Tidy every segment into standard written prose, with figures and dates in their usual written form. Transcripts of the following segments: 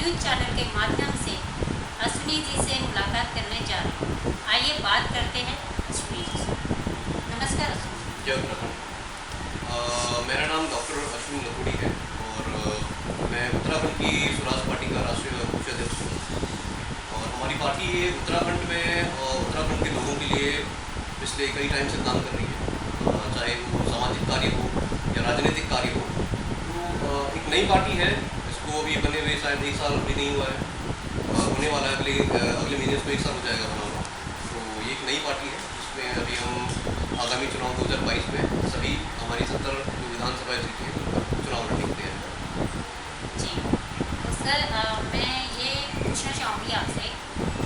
News channel के माध्यम से अश्विनी जी से मुलाकात करने जा रहे हैं। आइए बात करते हैं अश्विनी जी से। नमस्कार अश्विनी। जय उत्तराखंड। मेरा नाम डॉक्टर अश्विनी लखोड़ी है और मैं उत्तराखंड की स्वराज पार्टी का राष्ट्रीय मुख्य अध्यक्ष हूँ। और हमारी पार्टी उत्तराखंड में उत्तराखंड के लोगों के लिए पिछले कई टाइम से काम कर रही है, चाहे वो सामाजिक कार्य हो या राजनीतिक कार्य हो। तो एक नई पार्टी है, इसको अभी बने हुए शायद 1 साल भी नहीं हुआ है, होने वाला है अगले महीने इसको 1 साल हो जाएगा बना हुआ। तो ये एक नई पार्टी है जिसमें अभी हम आगामी चुनाव 2022 में सभी हमारी 70 जो विधानसभा सीटें हैं चुनाव लड़ने के लिए हैं। जी तो सर, मैं ये पूछना चाहूँगी आपसे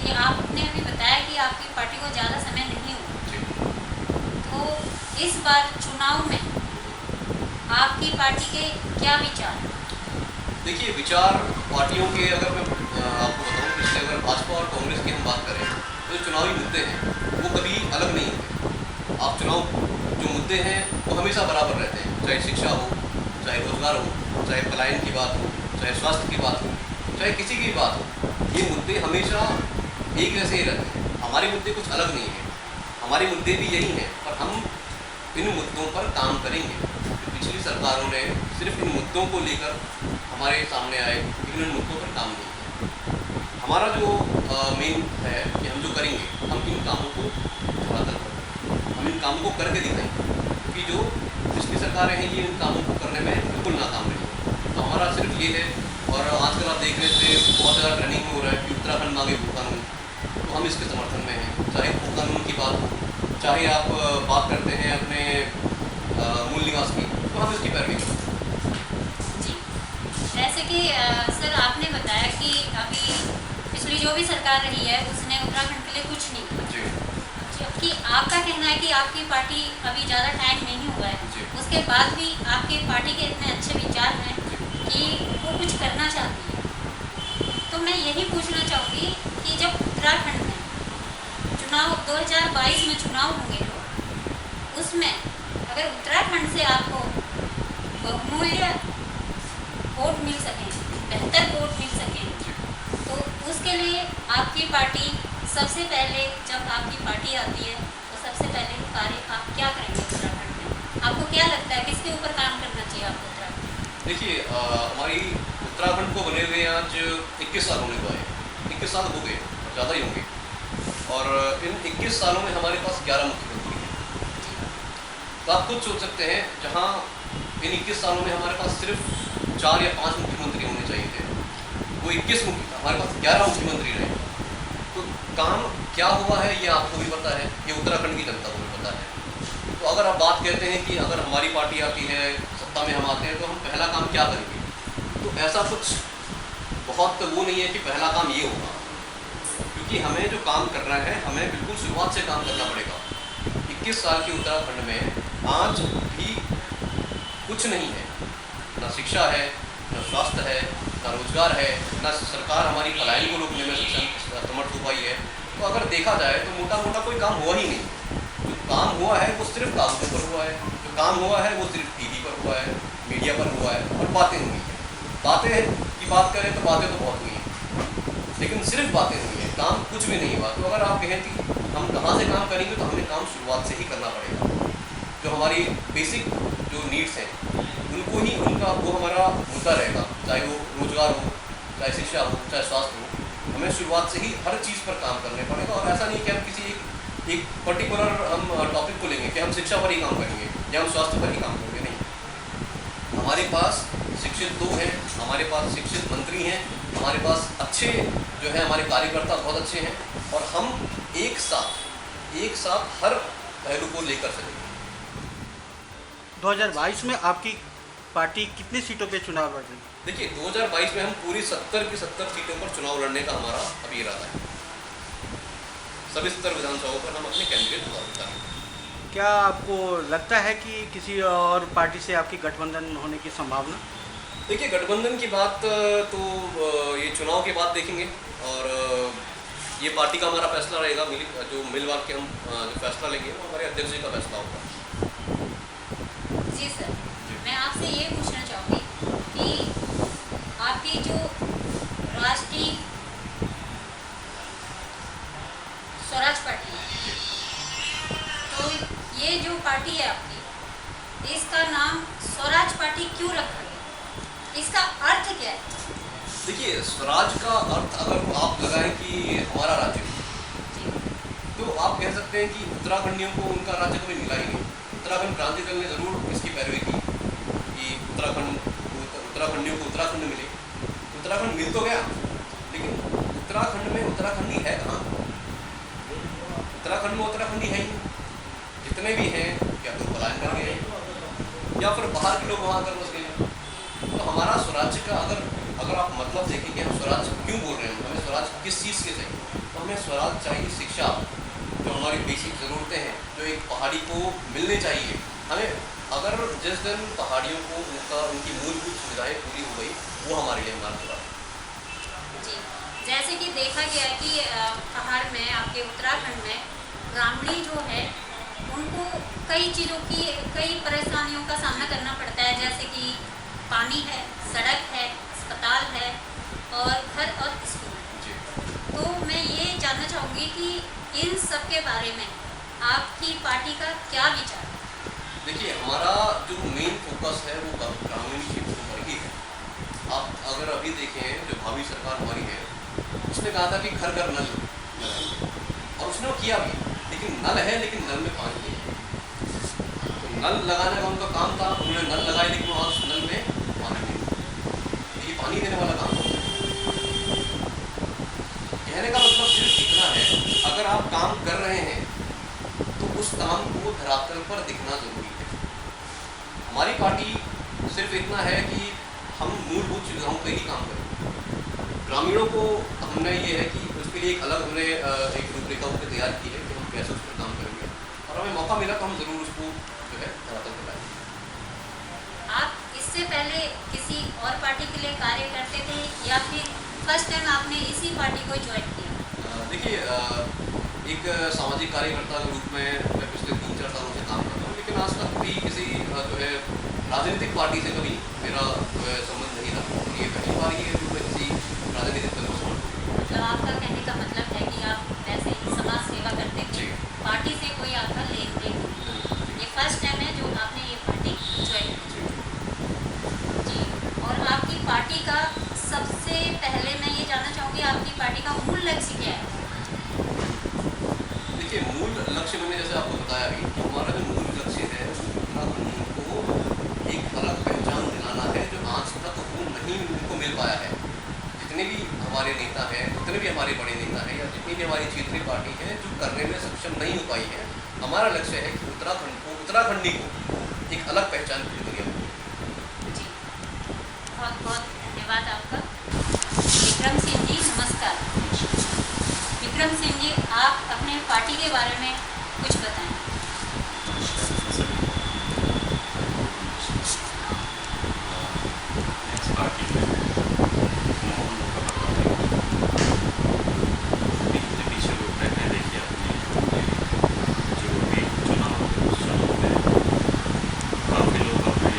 कि आपने अभी बताया कि आपकी पार्टी को ज़्यादा समय नहीं हुआ, तो इस बार चुनाव में आपकी पार्टी के क्या विचार हैं? देखिए, विचार पार्टियों के अगर मैं आपको बताऊँ, पिछले अगर भाजपा और कांग्रेस की हम बात करें तो जो चुनावी मुद्दे हैं वो कभी अलग नहीं होते। आप चुनाव जो मुद्दे हैं वो हमेशा बराबर रहते हैं, चाहे शिक्षा हो, चाहे रोजगार हो, चाहे पलायन की बात हो, चाहे स्वास्थ्य की बात हो, चाहे किसी की बात हो, ये मुद्दे हमेशा एक जैसे ही रहते हैं। हमारे मुद्दे कुछ अलग नहीं हैं, हमारे मुद्दे भी यही हैं, पर हम इन मुद्दों पर काम करेंगे। पिछली सरकारों ने सिर्फ इन मुद्दों को लेकर हमारे सामने आए, लेकिन इन मुद्दों पर काम नहीं किया। हमारा जो मेन है कि हम जो करेंगे, हम इन कामों को धरातल पर, हम इन कामों को करके दिखाएंगे, क्योंकि जो पिछली सरकारें हैं ये इन कामों को करने में बिल्कुल नाकाम रही। तो हमारा सिर्फ ये है, और आजकल आप देख रहे थे बहुत ज़्यादा ट्रेनिंग हो रहा है कि उत्तराखंड मांगे भू कानून, तो हम इसके समर्थन में हैं। चाहे भू कानून की बात हो, चाहे आप बात करते हैं अपने मूल निवास की, तो हम इसकी पैरवी करते हैं। जी, जैसे कि सर आपने बताया कि अभी पिछली जो भी सरकार रही है उसने उत्तराखंड के लिए कुछ नहीं किया, जबकि आपका कहना है कि आपकी पार्टी अभी ज़्यादा टाइम नहीं हुआ है, उसके बाद भी आपकी पार्टी के इतने अच्छे विचार हैं कि वो कुछ करना चाहती है। तो मैं यही पूछना चाहूँगी कि जब उत्तराखंड में चुनाव 2022 में चुनाव होंगे, तो उसमें अगर उत्तराखंड से आपको बहुमूल्य वोट मिल सकें, बेहतर वोट मिल सकें, तो उसके लिए आपकी पार्टी सबसे पहले, जब आपकी पार्टी आती है तो सबसे पहले कार्य आप क्या करेंगे उत्तराखंड में? आपको क्या लगता है किसके ऊपर काम करना चाहिए आपको उत्तराखंड? देखिए, हमारी उत्तराखंड को बने हुए आज 21 साल होने को आए, 21 साल हो गए, ज़्यादा ही होंगे। और इन 21 सालों में हमारे पास 11 मुख्यमंत्री हैं। तो आप खुद सोच सकते हैं, जहाँ इन 21 सालों में हमारे पास सिर्फ 4 या 5 मुख्यमंत्री होने चाहिए थे, वो 21 हमारे पास 11 मुख्यमंत्री रहे। तो काम क्या हुआ है ये आपको भी पता है, ये उत्तराखंड की जनता को भी पता है। तो अगर आप बात कहते हैं कि अगर हमारी पार्टी आती है, सत्ता में हम आते हैं, तो हम पहला काम क्या करेंगे, तो ऐसा कुछ बहुत वो नहीं है कि पहला काम ये होगा, क्योंकि हमें जो काम करना है हमें बिल्कुल शुरुआत से काम करना पड़ेगा। 21 साल के उत्तराखंड में आज भी कुछ नहीं है, ना शिक्षा है, ना स्वास्थ्य है, ना रोजगार है, ना सरकार हमारी पलायन को रोकने में समर्थ हो पाई है। तो अगर देखा जाए तो मोटा मोटा कोई काम हुआ ही नहीं। जो काम हुआ है वो सिर्फ कागजों पर हुआ है, जो काम हुआ है वो सिर्फ टीवी पर हुआ है, मीडिया पर हुआ है, और बातें हुई हैं। बातें की बात करें तो बातें तो बहुत हुई हैं, लेकिन सिर्फ बातें हुई हैं, काम कुछ भी नहीं हुआ। तो अगर आप कहें कि हम कहाँ से काम करेंगे, तो हमें काम शुरुआत से ही करना पड़ेगा। जो हमारी बेसिक जो नीड्स हैं उनको ही, उनका वो हमारा मुद्दा रहेगा, चाहे वो रोजगार हो, चाहे शिक्षा हो, चाहे स्वास्थ्य हो। हमें शुरुआत से ही हर चीज़ पर काम करने पड़ेगा। और ऐसा नहीं कि हम किसी एक पर्टिकुलर हम टॉपिक को लेंगे कि हम शिक्षा पर ही काम करेंगे या हम स्वास्थ्य पर ही काम करेंगे, नहीं। हमारे पास शिक्षित लोग हैं, हमारे पास शिक्षित मंत्री हैं, हमारे पास अच्छे जो है हमारे कार्यकर्ता बहुत अच्छे हैं, और हम एक साथ हर पहलू को लेकर चलेंगे। 2022 में आपकी पार्टी कितनी सीटों पे चुनाव लड़ रही है? देखिए, 2022 में हम पूरी 70 की 70 सीटों पर चुनाव लड़ने का हमारा अभी इरादा है। सभी 70 विधानसभाओं पर हम अपने कैंडिडेट उतारेंगे। क्या आपको लगता है कि किसी और पार्टी से आपकी गठबंधन होने की संभावना? देखिए, गठबंधन की बात तो ये चुनाव के बाद देखेंगे, और ये पार्टी का हमारा फैसला रहेगा। जो मिलवार के हम जो फैसला लेंगे वो हमारे अध्यक्ष जी का फैसला होगा। जी सर, मैं आपसे ये पूछना चाहूँगी कि आपकी जो अर्थ क्या है? देखिए, स्वराज का अर्थ अगर आप लगाएं कि हमारा राज्य, जी तो आप कह सकते हैं कि उत्तराखंडियों को उनका राज्य कभी मिला ही नहीं। उत्तराखंड क्रांति दल ने ज़रूर इसकी पैरवी की कि उत्तराखंडियों को उत्तराखंड मिले। उत्तराखंड मिल तो गया, लेकिन उत्तराखंड में उत्तराखंडी है कहाँ? उत्तराखंड में उत्तराखंडी है ही नहीं। जितने भी हैं या तो पलायन कर गए या फिर बाहर के लोग वहाँ कर बस गए। तो हमारा स्वराज्य का अगर आप मतलब देखेंगे, हम स्वराज क्यों बोल रहे हैं, हमें स्वराज किस चीज़ के चाहिए, तो हमें स्वराज चाहिए शिक्षा, जो हमारी बेसिक ज़रूरतें हैं, जो एक पहाड़ी को मिलने चाहिए। हमें अगर जिस दिन पहाड़ियों को उनकी मूलभूत सुविधाएं पूरी हो गई, वो हमारे लिए हमारा स्वराज। जी, जैसे कि देखा गया कि पहाड़ में, आपके उत्तराखंड में ग्रामीणी जो है उनको कई चीज़ों की, कई परेशानियों का सामना करना पड़ता है, जैसे कि पानी है, सड़क है, अस्पताल है और घर और स्कूल है। तो मैं ये जानना चाहूँगी कि इन सब के बारे में आपकी पार्टी का क्या विचार है? देखिए, हमारा जो मेन फोकस है वो ग्रामीण क्षेत्रों पर ही है। आप अगर अभी देखें, जो भावी सरकार हमारी है, उसने कहा था कि घर घर नल लगाएंगे, और उसने वो किया भी। लेकिन नल है, लेकिन नल में पानी नहीं है। तो नल लगाने का उनका काम था, उन्होंने नल लगाए, लेकिन वहाँ उस नल में पानी नहीं। ये पानी देने वाला काम है। कहने का मतलब सिर्फ इतना है, अगर आप काम कर रहे हैं तो उस काम को धरातल पर दिखना जरूरी है। हमारी पार्टी सिर्फ इतना है कि हम मूलभूत सुविधाओं पर ही काम करें। ग्रामीणों को हमने ये है कि उसके लिए एक अलग हमने एक रूपरेखा तैयार की है कि हम कैसे उस पर काम करेंगे, और हमें मौका मिला तो हम ज़रूर उसको जो है धरातल पर लाएंगे। आप इससे पहले किसी और पार्टी के लिए कार्य करते थे या फिर फर्स्ट टाइम आपने इसी पार्टी को ज्वाइन किया? देखिए, एक सामाजिक कार्यकर्ता के रूप में मैं पिछले 3-4 सालों से काम कर रहा हूँ, लेकिन आज तक भी किसी जो है राजनीतिक पार्टी से कभी मेरा जो है संबंध नहीं रहा। ये पहली बार ही है जो मैं किसी राजनीतिक दल को समर्थन। मतलब आपका कहने का मतलब है कि आप वैसे ही समाज सेवा करते थे, पार्टी से कोई आपका लेन देन नहीं। ये फर्स्ट टाइम है जो आपने ये पार्टी ज्वाइन की। जी, और आपकी पार्टी का सबसे पहले मैं ये जानना चाहूँगी, आपकी पार्टी का मूल लक्ष्य क्या है? देखिए, मूल लक्ष्य मैंने जैसे आपको बताया कि हमारा जो मूल लक्ष्य है, उत्तराखंड को एक अलग पहचान दिलाना है, जो आज तक वो नहीं उनको मिल पाया है। जितने भी हमारे नेता हैं, जितने भी हमारे बड़े नेता हैं, या जितनी भी हमारी क्षेत्रीय पार्टी है जो करने में सक्षम नहीं हो पाई है, हमारा लक्ष्य है कि उत्तराखंड को, उत्तराखंडी को एक अलग पहचान पूरी दुनिया में। जी, बहुत बहुत धन्यवाद आपका। विक्रम सिंह जी, नमस्कार। विक्रम सिंह जी, आप अपने पार्टी के बारे में कुछ बताएं। पार्टी में पीछे लोग रहते हैं। देखिए, अपने जो भी चुनाव है, उस चुनाव में काफ़ी लोग अपने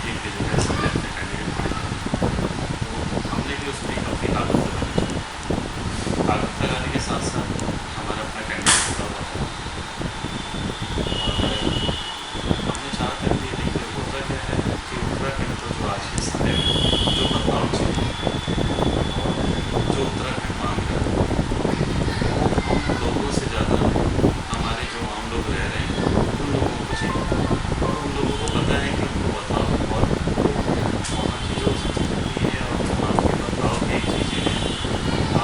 एक जो है सब अपने कैंडिडेट खड़े हैं, तो हमने भी उसमें अपनी ताकत लगानी चाहिए। ताकत लगाने के साथ साथ हमारा अपना कैंडिडेट होता हुआ है, और हमने जहाँ तक ये देखिए होता क्या है कि उत्तराखंड तो जो आज के समय में जो बदलाव चाहिए, जो उत्तराखंड मांग रहा है, वो हम लोगों से ज़्यादा हमारे जो आम लोग रह रहे हैं उन लोगों को चाहिए। और उन लोगों को पता है कि उनको बदलाव, और वहाँ की जो संस्कृति है और वहाँ के बदलाव की चीज़ें हैं।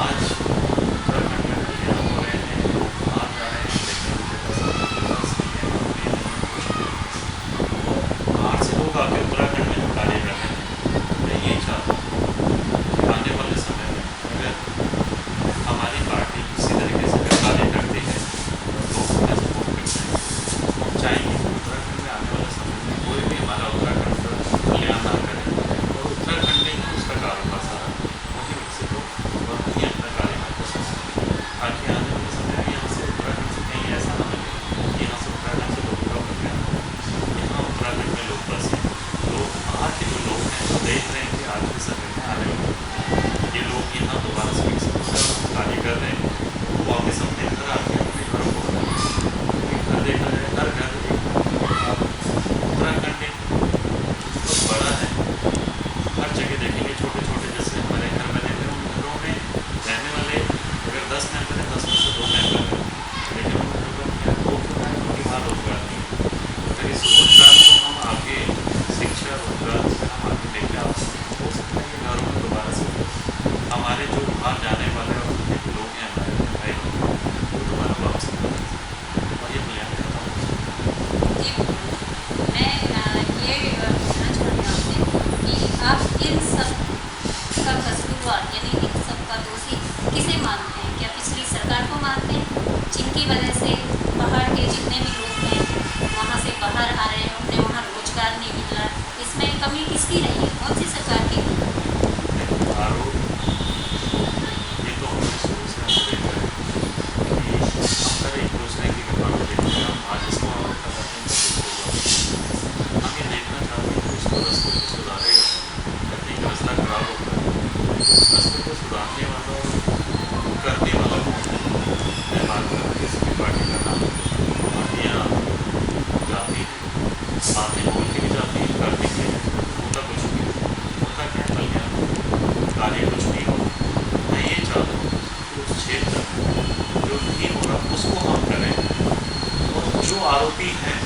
आज उत्तराखंड में कल्याण हो रहे हैं, लोग आ जा रहे हैं, लेकिन उनके पास अपना विकास नहीं है, नौकरी नहीं है, कुछ नहीं है। तो बाहर से लोग आके उत्तराखंड में जो कार्य कर रहे हैं, मैं यही चाहता हूँ कि आने वाले समय में अगर हमारी पार्टी किसी तरीके से अगर कार्य करती है तो हमें सपोर्ट करते हैं। हम चाहेंगे कि उत्तराखंड में आने वाले समय में कोई भी हमारा उत्तराखंड का कल्याण ना करे, और उत्तराखंड में ही उसका कारोबार सारा वहीं विकसित हो और वहीं अपना कारोबार कर सके, ताकि आने वाले समय में यहाँ से उत्तराखंड से कहीं ऐसा ना लगे कि यहाँ से उत्तराखंड से लोगों का कल्याण हो। यहाँ उत्तराखंड में लोग बसे, लोग बाहर के जो लोग हैं वो देख रहे हैं कि आज के समय में आने वाले ये लोग यहाँ दोबारा से विकसित होकर कार्य कर रहे हैं, वो वापस अपने घर आके अपने घरों को बनाएंगे। घर देखा जाए, हर घर उत्तराखंड एक बहुत बड़ा है, हर जगह देखेंगे छोटे छोटे शुरुआत यानी इन सबका दोषी किसे मानते हैं? क्या पिछली सरकार को मानते हैं, जिनकी वजह से पहाड़ के जितने भी लोग हैं वहाँ से बाहर आ रहे हैं, उन्हें वहाँ रोजगार नहीं मिल रहा? इसमें कमी किसकी रही है, कौन सी सरकार की? आरोप ये तो हमें शुरू से हम देख रहे हैं कि हम कर एक दूसरे की व्यापार देखते हैं, हम आज इसको आरोप लगाते हैं तो उसको हम ये देखना चाहते हैं कि उसको रास्ते को सुधारेगा। कहीं रास्ता खराब होता है उस रास्ते को सुधारने वाला और करने वाला कौन है? मैं बात कर रहा हूँ किसी भी पार्टी का नाम पार्टियाँ जाती हैं, बातें बोल के भी जाती हैं, करती भी है, होता कुछ नहीं, होता क्या कल्याण कार्य कुछ नहीं हो। मैं ये चाहता हूँ कि उस क्षेत्र में जो नहीं हो रहा उसको हम करें। और जो आरोपी हैं,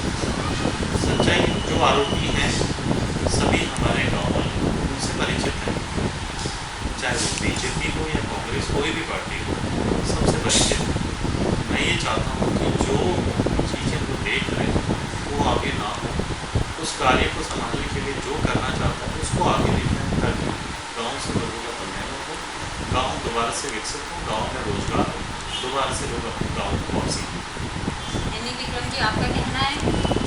सच्चाई जो आरोपी हैं सभी हमारे गाँव वाले उनसे परिचित हैं, चाहे वो बीजेपी हो या कांग्रेस, कोई भी पार्टी हो, सबसे परिचित है। मैं ये चाहता हूँ कि जो चीज़ें वो देख रहे हैं वो आगे ना हो, उस कार्य को संभालने के लिए जो करना चाहता है उसको आगे लेना है, ताकि गाँव से लोगों का कल्याण हो, गाँव दोबारा से विकसित हो, गाँव में रोजगार हो, दोबारा से लोग अपने गाँव को वापसी हो। यानी विक्रम जी, आपका कहना है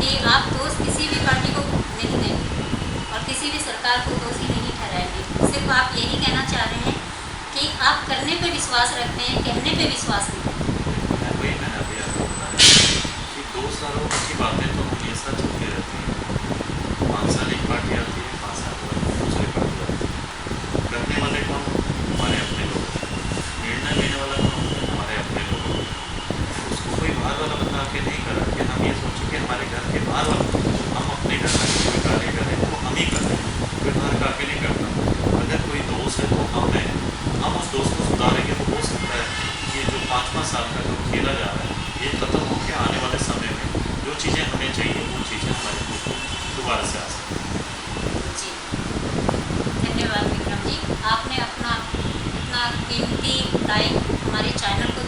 कि आप दोष किसी भी पार्टी को नहीं देंगे और किसी भी सरकार को दोषी नहीं ठहराएंगे, सिर्फ आप यही कहना चाह रहे हैं कि आप करने पे विश्वास रखते हैं, कहने पे विश्वास नहीं करते। वही मैंने अभी आपको बताया कि 2 सालों की बातें तो हमेशा चलती रहती हैं। 5 साल एक पार्टी आती है, 5 साल बाद दूसरी पार्टी आती है। करने वाले कौन? हमारे अपने लोग। निर्णय लेने वाला कौन? हमारे अपने लोग। उसको कोई बाहर वाला बता के नहीं करा कि हम ये सोचें कि हमारे घर के बाहर वाला, हम अपने घर में जो भी कार्य करें वो हम ही कर रहे हैं, कोई बाहर का आके नहीं करता। अगर कोई दोष है तो हम उस दोष को सुधारेंगे तो हो सकता है ये जो 5-5 साल का जो खेला जा रहा है ये खत्म होकर आने वाले समय में जो चीज़ें हमें चाहिए वो चीज़ें हमारे को दोबारा से आ सकती हैं। जी, धन्यवाद विक्रम जी, आपने अपना इतना कीमती टाइम हमारे चैनल को